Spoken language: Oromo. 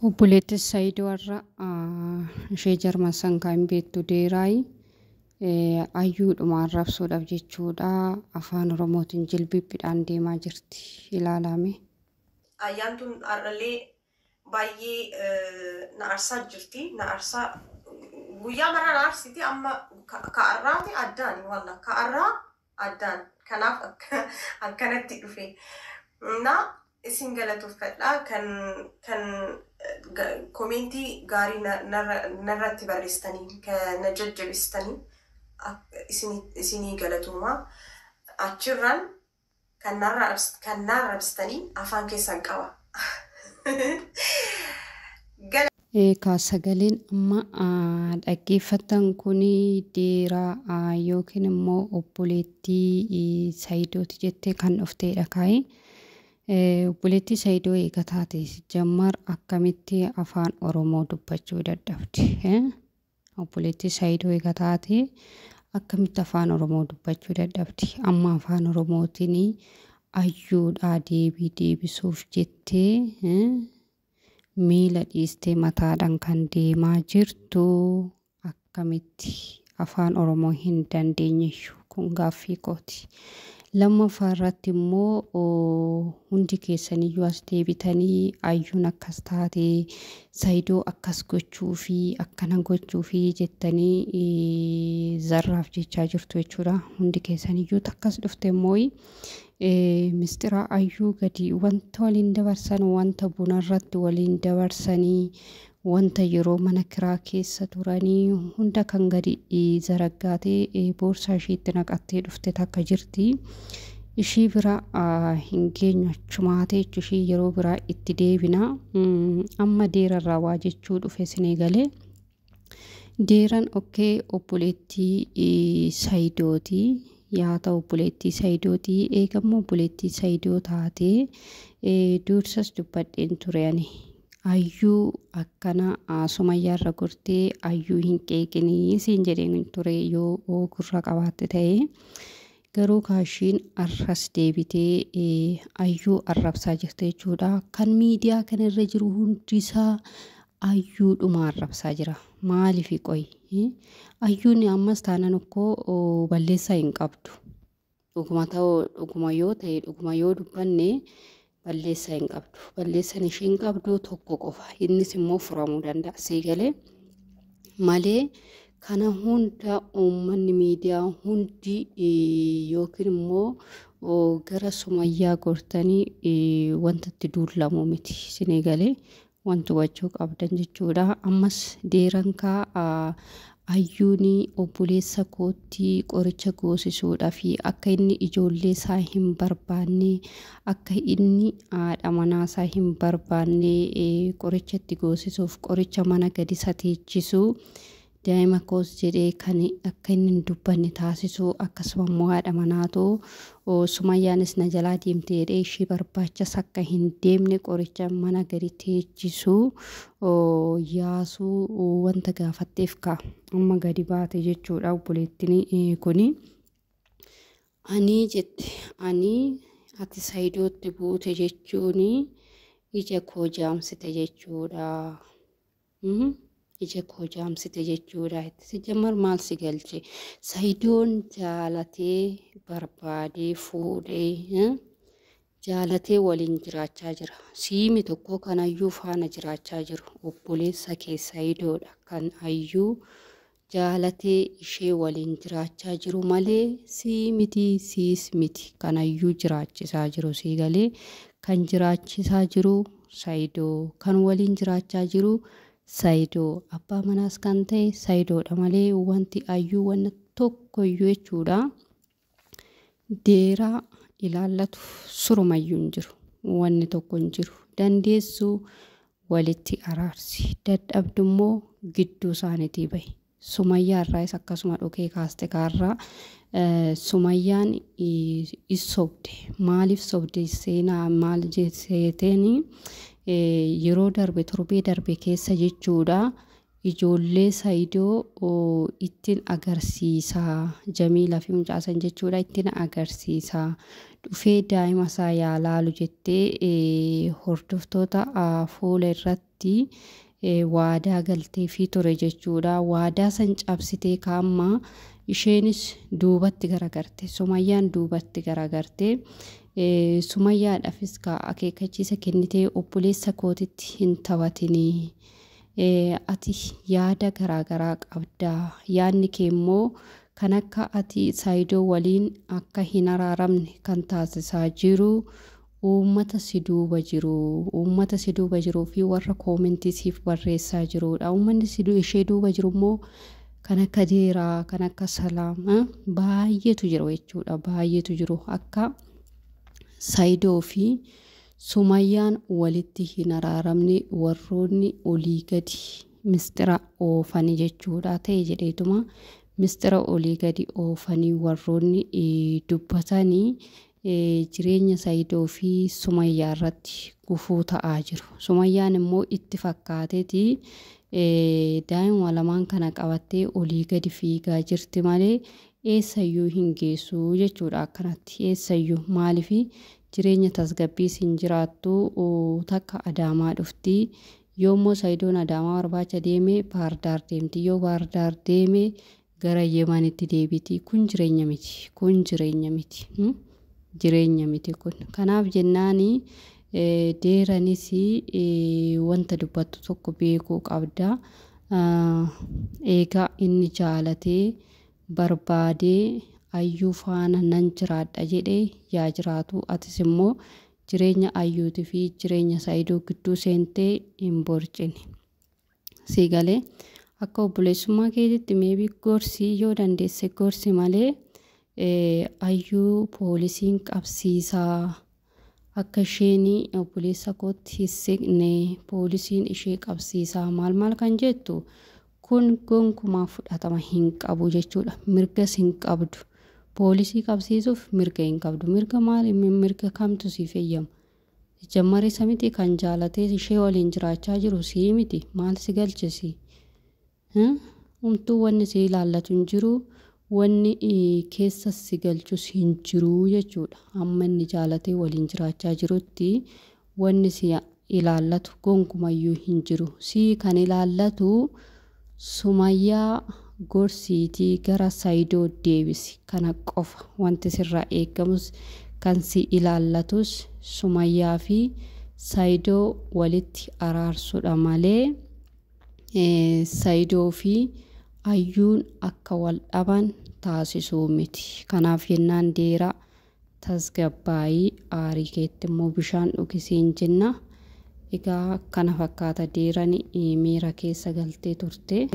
Obboleettis Saayidoo warra ishee Jarman kan beektu Deeraayi ayyuudhuma arrabsuudhaaf jechuudha afaan Oromootiin jilbibbiidhaan deemaa jirti ilaalame. Ayyaantuun har'allee baay'ee na arsaa jirti. Na arsaa guyyaa mara na arsiti amma ka'arraati addaan walla ka'arraa addaan kanaaf akkanatti dhufe. Na isin galatoofadha kan komentii gaarii narratti barreessitanii kan na jajjabistanii isinii galatoomaa achirraan kan narrabsitanii afaan keessan qaba. Sagaleen amma dhaggeeffatan kun Deeraa yookiin immoo obboleettii Saayidooti jettee kan dhufteedha kaa'e. Obboleettii Saayidoo eega taate jammar akkamitti afaan Oromoo dubbachuu dadhabdi? Obboleettii Saayidoo eega taate akkamitti afaan Oromoo dubbachuu dadhabdi? Amma afaan Oromootiin ayyuudhaa deebisuuf jettee miila dhiistee mataadhaan kan deemaa jirtu akkamitti afaan Oromoo hin dandeenye kun gaaffii kooti. Lammaffaa irratti immoo hundi keessaniyyuu as deebitanii ayyuun akkas taate Saayidoo akkas gochuu fi akkana gochuu fi jettanii zarraaf jechaa jirtu jechuudha. Hundi keessaniyyuu takkas dhufte immoo mistira ayyuu gadi wanta waliin dabarsan wanta bunarratti waliin dabarsanii wanta yeroo mana kiraa keessa turanii hunda kan gadi zaraggaatee boorsaa ishiitti naqattee dhufte takka jirti. Ishii bira hin geenyu achumaatee ishii yeroo biraa itti deebina. Amma Deerarraa waa jechuu dhufe sinee galee. Deeran okkee obboleettii Saayidooti. Yaa ta'u obboleettii Saayidooti eegammoo obboleettii Saayidoo taatee dursas dubbadheen ture ani. Ayyuu akkana Sumayyaarra gortee ayyuu hin qeeqinii siin jedheen ture yoo gurra qabaatte ta'e. Garuu kaashiin arras deebitee ayyuu arrabsaa jirte jechuudha. Kan miidiyaa kanarra jiru hundisaa ayyuudhuma arrabsaa jira. Maaliif qoy? Ayyuun ammas taanan okkoo balleessaa hin qabdu. Dhuguma yoo ta'e dhuguma yoo dubbanne balleessaa hin qabdu. Balleessan ishee hin qabdu tokko qofa. Innis immoo furamuu danda'a. Seegalee malee kana hunda uummanni miidiyaa hundi yookiin immoo gara Sumayyaa gortanii wanta itti duulamu miti. Seegalee wanti hubachuu qabdan jechuudha. Ammas Deerankaa ayyuuni obboleessa kootti qoricha goosisuudhaa fi akka inni ijoollee isaa hin barbaanne akka inni haadha manaa isaa hin barbaanne qoricha itti goosisuuf qoricha mana gadi isa teechisu daa'ima koos jedhee kan akka inni hin dubbanne taasisu akkasuma immoo haadha manaatoo Sumayyaanis na jalaa deemtee jedhee ishii barbaachas akka hin deemne qoricha mana gadi teechisu yaasuu wanta gaafatteef ka'a. Amma gadi baate jechuudha obboleettiin kuni. Ani jette ani ati Saayidootti buute jechuun ija koo jaamsite jechuudha. Ija koo jaamsite jechuudha. Itti jammar maal si galche? Saayidoon jaalatee barbaadee fuudhee jaalatee waliin jiraachaa jira. Siimi tokko kan ayyuu faana jiraachaa jiru. Obboleessa kee Saayidoodha kan ayyuu jaalatee ishee waliin jiraachaa jiru malee siis miti kan ayyuu jiraachisaa jiru siigalee kan jiraachisaa jiru Saayidoo kan waliin jiraachaa jiru Saayidoo abbaa manaas kan ta'e Saayidoodha malee wanti ayyuu wanna tokkoyyuu jechuudha. Deeraa ilaallatu surumayyuu hin jiru. Wanni tokko hin jiru. Dandeessuu walitti araarsi. Dadhabdummoo gidduu isaaniitii bahi. Sumayyaa irraas akkasuma dhokee kaaste kaarraa Sumayyaan sobde. Maaliif sobde seenaa maal jetteeni yeroo darbe torbee darbe keessa jechuudha. Ijoollee Saayidoo ittiin agarsiisaa Jamiilaa fi mucaasan jechuudha ittiin agarsiisaa dhufee daa'ima isaa yaalaalu jettee hordoftoota fuula irratti waadaa galtee fi ture jechuudha. Waadaa san cabsitee kaamma isheenis duubatti garagarte. Sumayyaan duubatti garagarte. Sumayyaadhaafis akeekkachiisa kennitee obboleessa kootitti hin taphatinii. Ati yaada garaagaraa qabda. Yaadni kee immoo kan akka ati Saayidoo waliin akka hin araaramne kan taasisaa jiru uummata si duuba jiruu fi warra koomentii siif barreessaa jirudha. Uummanni ishee duuba jiru immoo kan akka Deeraa, kan akka Salaam baay'eetu jira jechuudha. Baay'eetu jiru akka Saayidoo fi Sumayyaan walitti hin araaramne warroonni olii gadi mistira oofanii jechuudha. Ta'e jedheetuma mistira olii gadi oofanii warroonni dubbatanii jireenya Saayidoo fi Sumayyaa irratti gufuu ta'aa jiru. Sumayyaan immoo itti fakkaateeti daa'ima lamaan kana qabattee olii gadi fiigaa jirti malee eessayyuu hin geessu jechuudha. Akkanatti eessayyuu maaliif jireenya tasgabbiis hin jiraattu takka Adaamaa dhufti. Yoommoo Saayidoon Adaamaa barbaacha deeme Baardaar deemti. Yoo Baardaar deeme gara Yemanitti deebiti. Kun jireenya miti. Kun jireenya miti. Jireenya miti kun. Kanaaf jennaani Deeranis wanta dubbattu tokko beekuu qabda. Eegaa inni jaalatee barbaadee Ayyuu faana nan jiraadha jedhee yaa jiraatu. Atis immoo jireenya Ayyuutii fi jireenya Saayidoo gidduu seentee hin borcine. Si galee akka obboleessummaa keetitti meebii gorsii yoo dandeesse gorsi malee Ayyuu poolisiin qabsiisaa akka isheen obboleessa kootti hin siqne poolisiin ishee qabsiisaa maal kan jettu kun gonkumaa fudhatama hin qabu jechuudha. Mirgas hin qabdu. Poolisii qabsiisuuf mirga hin qabdu. Mirga maali? Mirga kamtu siif eeyyama? Jammari samiti kan jaalatee ishee waliin jiraachaa jiru sii miti. Maal si galchisi? Umtuu wanni si ilaallatu hin jiru. Wanni keessa si galchus hin jiru jechuudha. Amma inni jaalatee waliin jiraachaa jirutti wanni si ilaallatu gonkumayyuu hin jiru. Si kan ilaallatu Sumayyaa gorsiitii gara Saayidoo deebisi. Kana qofa wanti sirraa eegamus kan si ilaallatus Sumayyaa fi Saayidoo walitti araarsuudha malee Saayidoo fi Ayyuun akka wal dhaban taasisuu miti. Kanaaf jennaan Deeraa tasgabbaayii aarii keetti immoo bishaan dhugisiin jenna. Egaa kana fakkaata Deeraan miira keessa galtee turte.